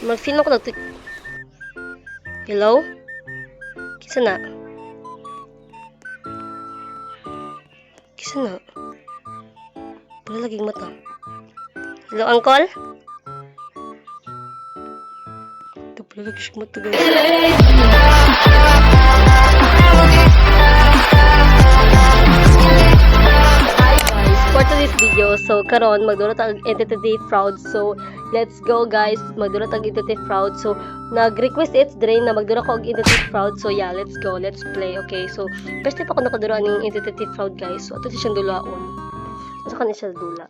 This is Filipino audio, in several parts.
Mag-film ako nag... Hello? Kisa na? Kisa na? Wala laging mata. Hello, uncle? Ito pala laging mata, guys. For today's video, so karon magdurot ang entity fraud. So let's go guys, magdurot ang entity fraud. So nag-request it's drain na magdurot ko ang entity fraud. So yeah, let's go, let's play. Okay, so first step ako nakadura ng entity fraud guys. So ato siyang dulaon. Asa kan siya dula?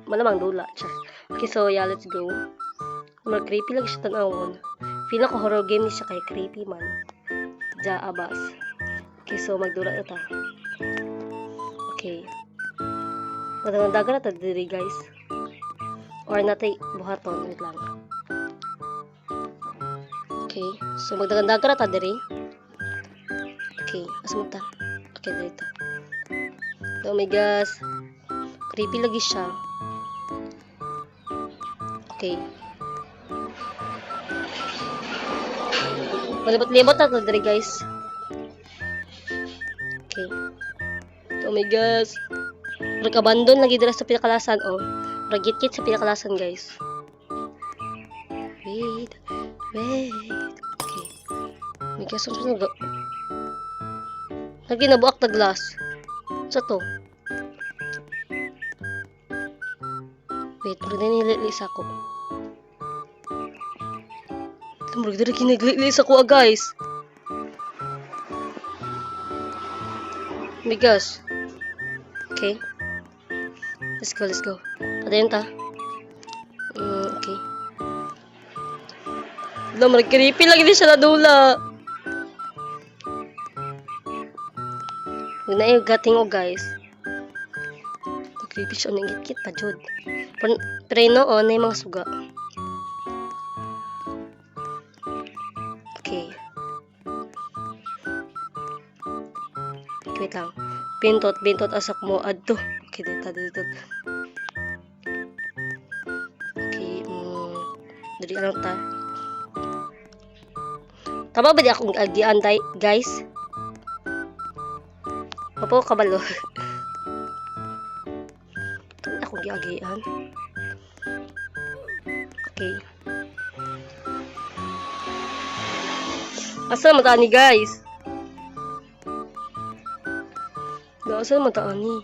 Malamang dula siya. Okay, so yeah, let's go. Mag creepy lang siya tanawon. Feel ko horror game ni siya kay creepy man. Ja abas. Okay, so magdura ita. Okay. Magdagan na ito diri guys. Or natay buhaton. Wait lang. Okay. So magdagan na ito diri. Okay. Asam ta. Okay, dito. Oh my gosh. Creepy lagi siya. Okay. Malibot-libot na ito diri guys. Okay. Oh my gosh. Abandon lagi dira sa pinakalasan oh. Ragit-kit sa pinakalasan guys. Wait. Okay. May kaso sa naga. Lagi nabuak na glass. Sa to. Wait, pero nililis ako. Tumurag dira kiniglilis ako guys. My gosh. Okay. Let's go. Padayon ta. Okay. Wala, mag-creepy lagi din siya na dula. Huwag na yung gating o guys. Creepy siya, nangit-kit pa, Jod. Pero noon, na yung mga suga. Okay. Wait lang. Bintot asak mo adto. Okay, dito. Okay, dali lang ta. Tama ba di akong agian guys? Papo kabalo. Tama akong giagian. Okay. Asa mata ni guys? Asa mata ni?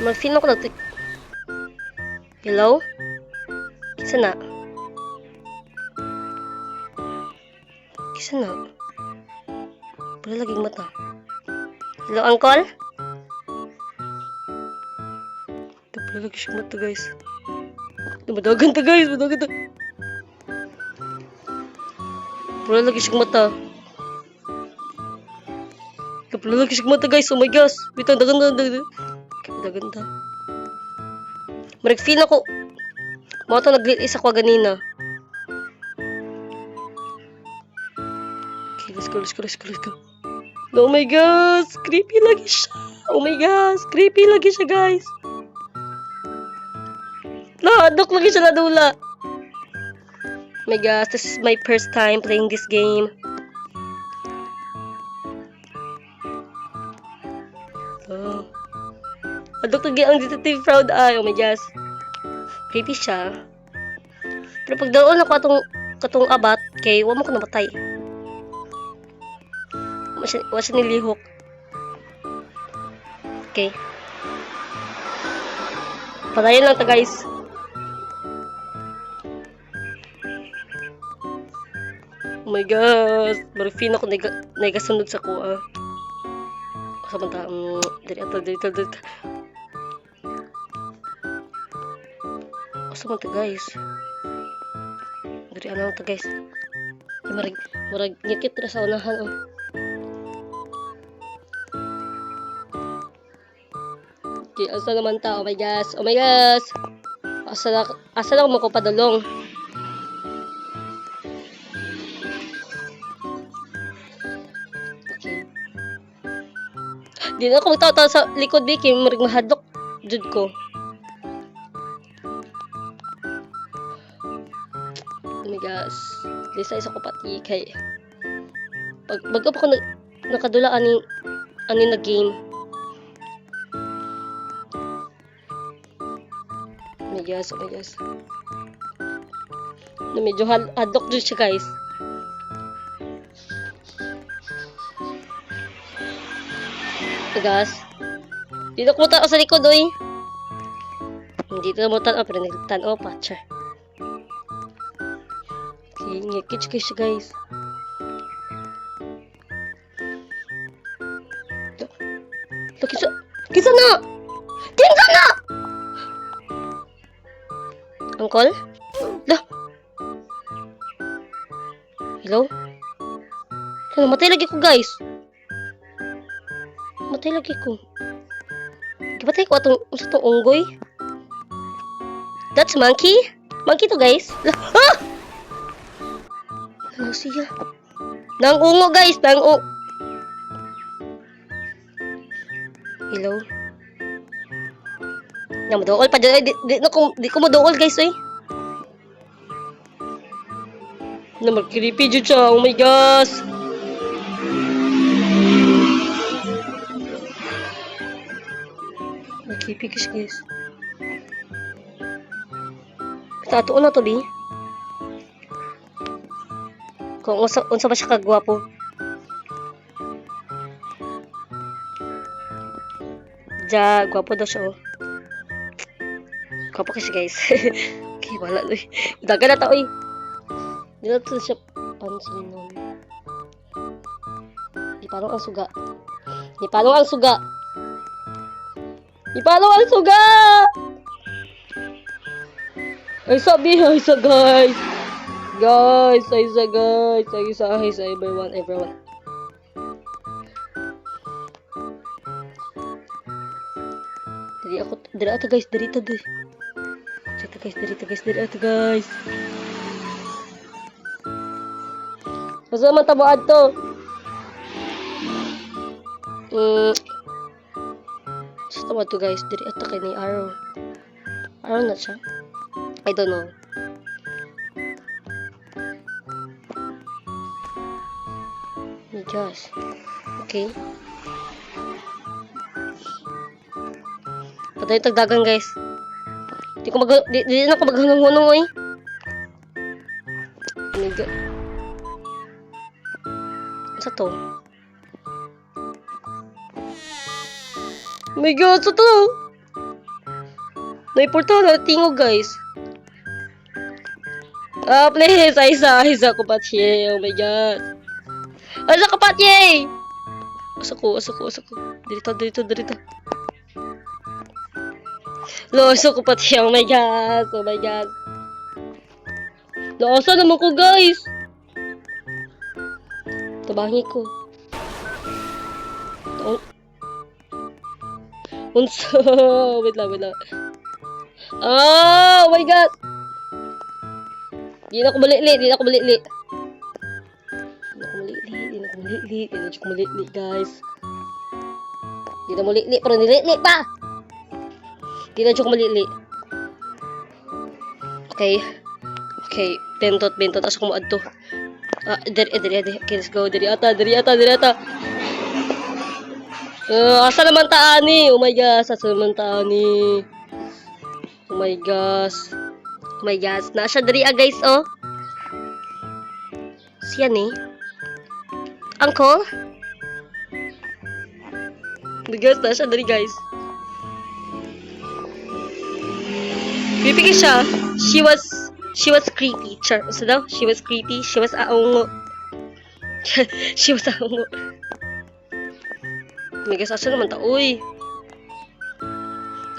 Mag-film ako nag... Hello? Kisa na? Wala laging mata. Hello, uncle? Ito pala lagi siya mata, guys. Madagan ta, guys. Wala lagi siya mata. Wala lagi siya mata, guys. Oh my gosh. Wait, dagan. Ganda. Marag-feel ako. Mga ito nag-release ako ganina. Okay, let's go. Oh my gosh! Creepy lagi siya. Oh my gosh! Creepy lagi siya, guys. Hadok lagi siya na dula. Oh my gosh, this is my first time playing this game. Oh. Adok lagi ang detective fraud ay. Oh my gosh. Creepy siya. Pero pag daon ako katong abat, kay wala mo ko namatay. Wala siya nilihok. Okay. Patayin lang ta guys. Oh my gosh. Marufin ako nagasunod sa kuha. Samanta, dito. Asa man to guys? Dari ano to guys? Murag ngikit ra sa unahan oh. Okay, asa naman ta? Oh my gosh. Asa lang mo ko padulong. Okay. Di na ako magtatawa sa likod Vicky, murag mahadlok jud ko. gosh. Lisa isa ko pati kay bago pa ko nakadula ani na game. Oh my gosh. Na medyo hadok dun siya guys. Gas. Dito ko sa likod, oy. Dito na mo tan-o, pero nagtan-o pa, char. Okay, ngikich siya, guys. Kinsa na! Uncle? Lah! Hello? Matay lagi ko, guys. Matay lagi ko. Gibatay ko atong unggoy. That's monkey? Monkey to, guys. Ah! Ano siya? Nangungo, guys. Hello? Namudool pa dyan. Di ko madool, guys, eh. Mag-creepy dyan siya. Oh my gosh. Mag-creepy guys. Tatuon na to, bi. Kung unsa ba siya kagwapo. Gwapo daw siya, oh. Gwapo kasi, guys. Okay, wala, eh. Daga na ta, oy. Di na to siya pansinon. Di parang ang suga. Ay, sabi, guys. Guys, everyone. Dari ato, guys. Masa man tabo adto? Sa tabo guys, diri ato kay ni arrow. Arrow na siya? I don't know. My gosh. Okay. Patay tagdagan, guys. Di na ko maghanong-hunong, oy. Sa to? Oh my god, sa to? Naiportahan na tingog, guys. Please, Aiza ko patye. Oh my god. Aiza ko patye! Asa ko. Dito. Loso ko patye. Oh my god. Loso naman ko, guys. Tabangi ko. Unsa? Wait lang. Oh my god! Di na ko malili, guys. Di na malili, pero nilili pa! Di na ko malili. Okay, bentot, asa ko maadto. Diri. Okay, let's go. Diri ata. Asa naman taani? Oh my gosh, Oh my gosh. Nasa diri guys, oh. Siya ni. Uncle? Guys, nasa diri, guys. Creepy siya. She was creepy. So daw, she was creepy. She was aongo. May guys, asa naman ta? Uy.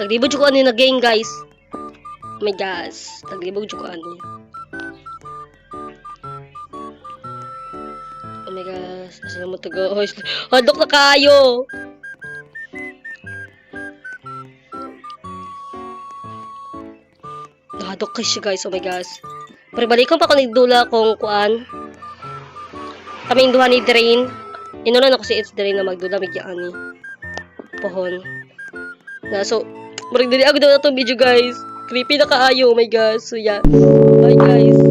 Taglibog ko ano na game, guys. Oh my gosh. Taglibog ko ano. Oh my gosh. Asa naman ta, guys? Hadok na kayo. Hadok kayo siya, guys. Oh my gosh. Pero balikan pa ko nagdula kung kuan. Kaming duha ni Drain. Inulan ako si It's Drain na magdula migyaan ni pohon. So, marig dili ako daw na itong video, guys. Creepy na kaayo. Oh my gosh. So, yeah. Bye, guys.